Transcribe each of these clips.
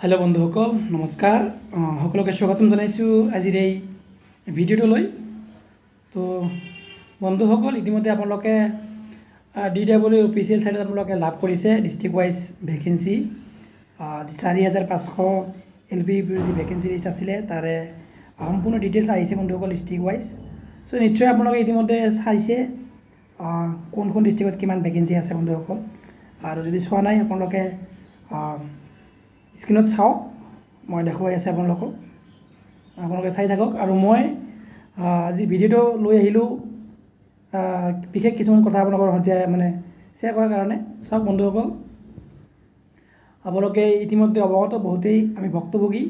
Hello' বন্ধুসকল নমস্কাৰ সকলোকে স্বাগতম জনাইছোঁ আজিৰ এই ভিডিঅ'টোলৈ। তো বন্ধুসকল ইতিমধ্যে আপোনালোকে DW অফিচিয়েল চাইটত আপোনালোকে লাভ কৰিছে ডিষ্ট্ৰিক্ট ৱাইজ ভেকেঞ্চি 4,500 LP যি ভেকেঞ্চি লিষ্ট আছিলে তাৰে সম্পূৰ্ণ ডিটেইলছ আহিছে বন্ধুসকল ডিষ্ট্ৰিক্ট ৱাইজ। চ' নিশ্চয় আপোনালোকে ইতিমধ্যে চাইছে কোন ডিষ্ট্ৰিক্টত কিমান ভেকেঞ্চি আছে বন্ধুসকল। আৰু যদি চোৱা নাই আপোনালোকে স্ক্ৰীণত চাওক, মই দেখুৱাই আছে আপোনালোকে চাই থাকক। আৰু মই আজি ভিডিঅ'টো লৈ আহিলোঁ বিশেষ কিছুমান কথা আপোনালোকৰ সৈতে শ্বেয়াৰ কৰাৰ কাৰণে। চাওক বন্ধুসকল, আপোনালোকে ইতিমধ্যে অৱগত বহুতেই আমি ভুক্তভোগী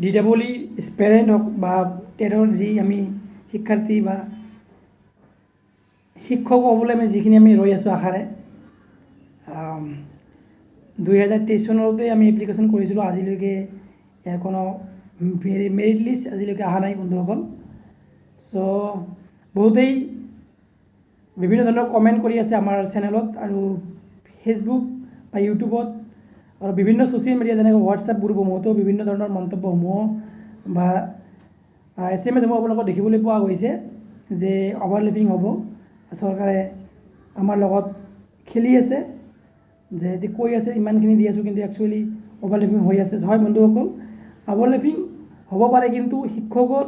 DW এস্পিৰেণ্ট হওক বা টেটৰ যি আমি শিক্ষাৰ্থী বা শিক্ষক হ'বলৈ যিখিনি আমি ৰৈ আছোঁ আশাৰে। 2023 চনতে আমি এপ্লিকেশ্যন কৰিছিলোঁ, আজিলৈকে ইয়াৰ কোনো মেৰিট লিষ্ট আজিলৈকে অহা নাই বন্ধুসকল। চ' বহুতেই বিভিন্ন ধৰণৰ কমেণ্ট কৰি আছে আমাৰ চেনেলত আৰু ফেচবুক বা ইউটিউবত আৰু বিভিন্ন ছ'চিয়েল মিডিয়া যেনেকৈ হোৱাটছআপ গ্ৰুপসমূহতো বিভিন্ন ধৰণৰ মন্তব্যসমূহ বা SMS সমূহ আপোনালোকক দেখিবলৈ পোৱা গৈছে যে অভাৰলেপিং হ'ব, চৰকাৰে আমাৰ লগত খেলি আছে, যে কৈ আছে ইমানখিনি দি আছোঁ কিন্তু একচুৱেলি অভাৰলেপিং হৈ আছে। হয় বন্ধুসকল, অভাৰলেপিং হ'ব পাৰে কিন্তু শিক্ষকৰ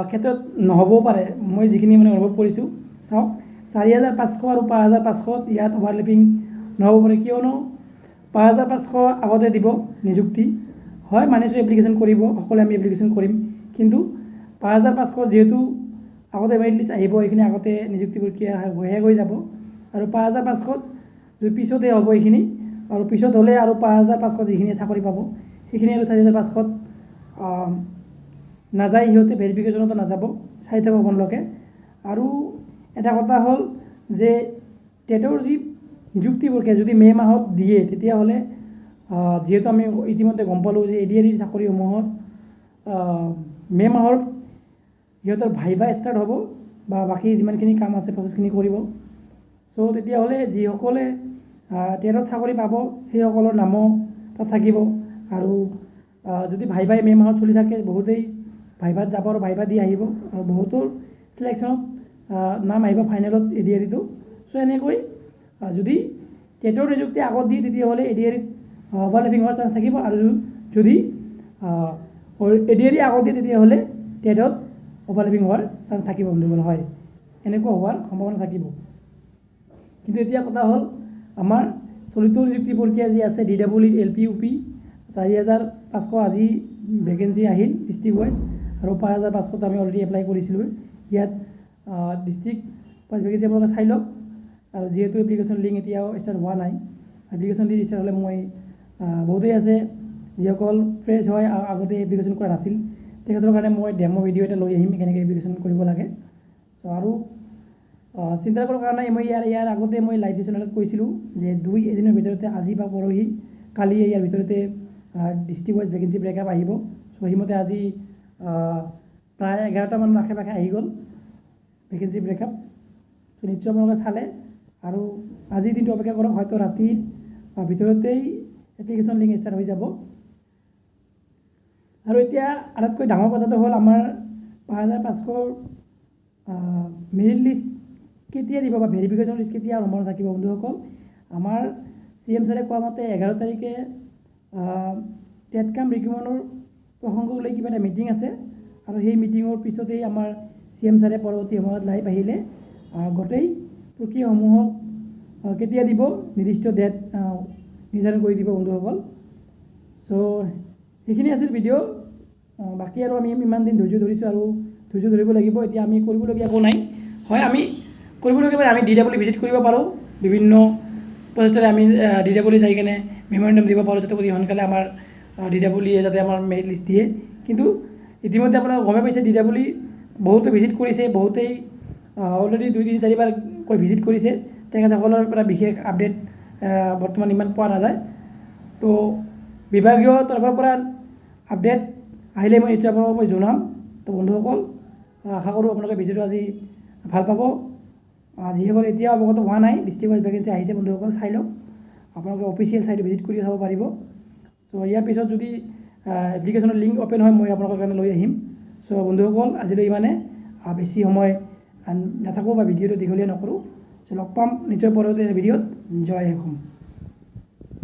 ক্ষেত্ৰত নহ'বও পাৰে। মই যিখিনি অনুভৱ কৰিছোঁ, চাওক 4,500 আৰু 5,500 ইয়াত অভাৰলেপিং নহ'ব পাৰে, কিয়নো 5,500 আগতে দিব নিযুক্তি। হয় মানিছোঁ এপ্লিকেশ্যন কৰিব, সকলোৱে আমি এপ্লিকেশ্যন কৰিম, কিন্তু 5,500 যিহেতু আগতে মেৰিট লিষ্ট আহিব, এইখিনি আগতে নিযুক্তি প্ৰক্ৰিয়া শেষ হৈ যাব আৰু 5,500 যদি পিছতহে হ'ব এইখিনি, আৰু পিছত হ'লে আৰু 5,500 যিখিনি চাকৰি পাব সেইখিনি আৰু 4,500 নাযায়, সিহঁতে ভেৰিফিকেশ্যনতো নাযাব। চাই থাকক আপোনালোকে। আৰু এটা কথা হ'ল যে টেটৰ যি নিযুক্তি প্ৰক্ৰিয়া যদি মে' মাহত দিয়ে, তেতিয়াহ'লে যিহেতু আমি ইতিমধ্যে গম পালোঁ যে ADR চাকৰিসমূহত মে' মাহৰ সিহঁতৰ ভাইভা ষ্টাৰ্ট হ'ব বা বাকী যিমানখিনি কাম আছে প্ৰচেছখিনি কৰিব। চ' তেতিয়াহ'লে যিসকলে টেটত চাকৰি পাব সেইসকলৰ নামো তাত থাকিব। আৰু যদি ভাইভাই মে' মাহত চলি থাকে, বহুতেই ভাইভাত যাব আৰু ভাইভা দি আহিব আৰু বহুতৰ চিলেকশ্যনত নাম আহিব ফাইনেলত ADR। চ' এনেকৈ যদি টেটৰ নিযুক্তি আগত দিয়ে তেতিয়াহ'লে ADR অভাৰলেপিং হোৱাৰ চান্স থাকিব, আৰু যদি ADR আগত দিয়ে তেতিয়াহ'লে টেটত অভাৰলেপিং হোৱাৰ চান্স থাকিব বন্ধুসকল। হয়, এনেকুৱা হোৱাৰ সম্ভাৱনা থাকিব। কিন্তু এতিয়া কথা হ'ল আমাৰ চলিত নিযুক্তি প্ৰক্ৰিয়া যি আছে DW LP UP 4,500 আজি ভেকেঞ্চি আহিল ডিষ্ট্ৰিক্ট ৱাইজ, আৰু 5,500 আমি অলৰেডি এপ্লাই কৰিছিলোঁ। ইয়াত ডিষ্ট্ৰিক্ট ৱাইজ ভেকেঞ্চি আপোনালোকে চাই লওক। আৰু যিহেতু এপ্লিকেশ্যন লিংক এতিয়াও ষ্টাৰ্ট হোৱা নাই, এপ্লিকেশ্যন দি ষ্টাৰ্ট হ'লে মই বহুতেই আছে যিসকল ফ্ৰেছ হয় আগতে এপ্লিকেশ্যন কৰা নাছিল, তেখেতৰ কাৰণে মই ডেমো ভিডিঅ' এটা লৈ আহিম কেনেকৈ এপ্লিকেশ্যন কৰিব লাগে। চ' আৰু চিন্তা কৰাৰ কাৰণে মই ইয়াৰ আগতে মই লাইভ চেনেলত কৈছিলোঁ যে 2 এদিনৰ ভিতৰতে, আজি বা পৰহি কালি ইয়াৰ ভিতৰতে ডিষ্ট্ৰিক্ট ৱাইজ ভেকেঞ্চি ব্ৰেকআপ আহিব। চ' সেইমতে আজি প্ৰায় 11টামান আশে পাশে আহি গ'ল ভেকেঞ্চি ব্ৰেকআপ। চ' নিশ্চয় আপোনালোকে চালে আৰু আজিৰ দিনটো অপেক্ষা কৰক, হয়তো ৰাতিৰ ভিতৰতেই এপ্লিকেশ্যন লিংক ষ্টাৰ্ট হৈ যাব। আৰু এতিয়া আটাইতকৈ ডাঙৰ কথাটো হ'ল আমাৰ 5,500 মেৰিট লিষ্ট কেতিয়া দিব বা ভেৰিফিকেশ্যন লিষ্ট কেতিয়া আৰম্ভ থাকিব বন্ধুসকল। আমাৰ CM ছাৰে কোৱা মতে 11 তাৰিখে টেট কাম ৰিক্ৰুটমেণ্টৰ প্ৰসংগক লৈ কিবা এটা মিটিং আছে, আৰু সেই মিটিঙৰ পিছতেই আমাৰ CM ছাৰে পৰৱৰ্তী সময়ত লাইভ আহিলে গোটেই প্ৰক্ৰিয়াসমূহক কেতিয়া দিব নিৰ্দিষ্ট ডেট নিৰ্ধাৰণ কৰি দিব বন্ধুসকল। চ' সেইখিনি আছিল ভিডিঅ'। বাকী আৰু আমি ইমান দিন ধৈৰ্য ধৰিছোঁ আৰু ধৈৰ্য ধৰিব লাগিব। এতিয়া আমি কৰিবলগীয়া একো নাই। হয়, আমি কৰিবলগীয়া আমি DW ভিজিট কৰিব পাৰোঁ, বিভিন্ন প্ৰচেষ্টাৰে আমি DW যাই কিনে মেমৰেণ্ডাম দিব পাৰোঁ যাতে অতি সোনকালে আমাৰ DW যাতে আমাৰ মেৰিট লিষ্ট দিয়ে। কিন্তু ইতিমধ্যে আপোনালোকে গমে পাইছে DW বহুতে ভিজিট কৰিছে, বহুতেই অলৰেডি 2-3-4বাৰকৈ ভিজিট কৰিছে, তেখেতসকলৰ পৰা বিশেষ আপডেট বৰ্তমান ইমান পোৱা নাযায়। তো বিভাগীয় তৰফৰ পৰা আপডেট আহিলে মই নিশ্চয় আপোনালোকক মই জনাম। তো বন্ধুসকল আশা কৰোঁ আপোনালোকে ভিডিঅ'টো আজি ভাল পাব। যিসকল এতিয়া অৱগত হোৱা নাই ডিষ্ট্ৰিক্ট ৱাইজ ভেকেঞ্চি আহিছে বন্ধুসকল চাই লওক। আপোনালোকে অফিচিয়েল ছাইট ভিজিট কৰি চাব পাৰিব। চ' ইয়াৰ পিছত যদি এপ্লিকেশ্যনৰ লিংক অ'পেন হয় মই আপোনালোকৰ কাৰণে লৈ আহিম। চ' বন্ধুসকল আজিলৈ ইমানে, বেছি সময় নাথাকোঁ বা ভিডিঅ'টো দীঘলীয়া নকৰোঁ। চ' লগ পাম নিশ্চয় পৰৱৰ্তী ভিডিঅ'ত। জয় অসম।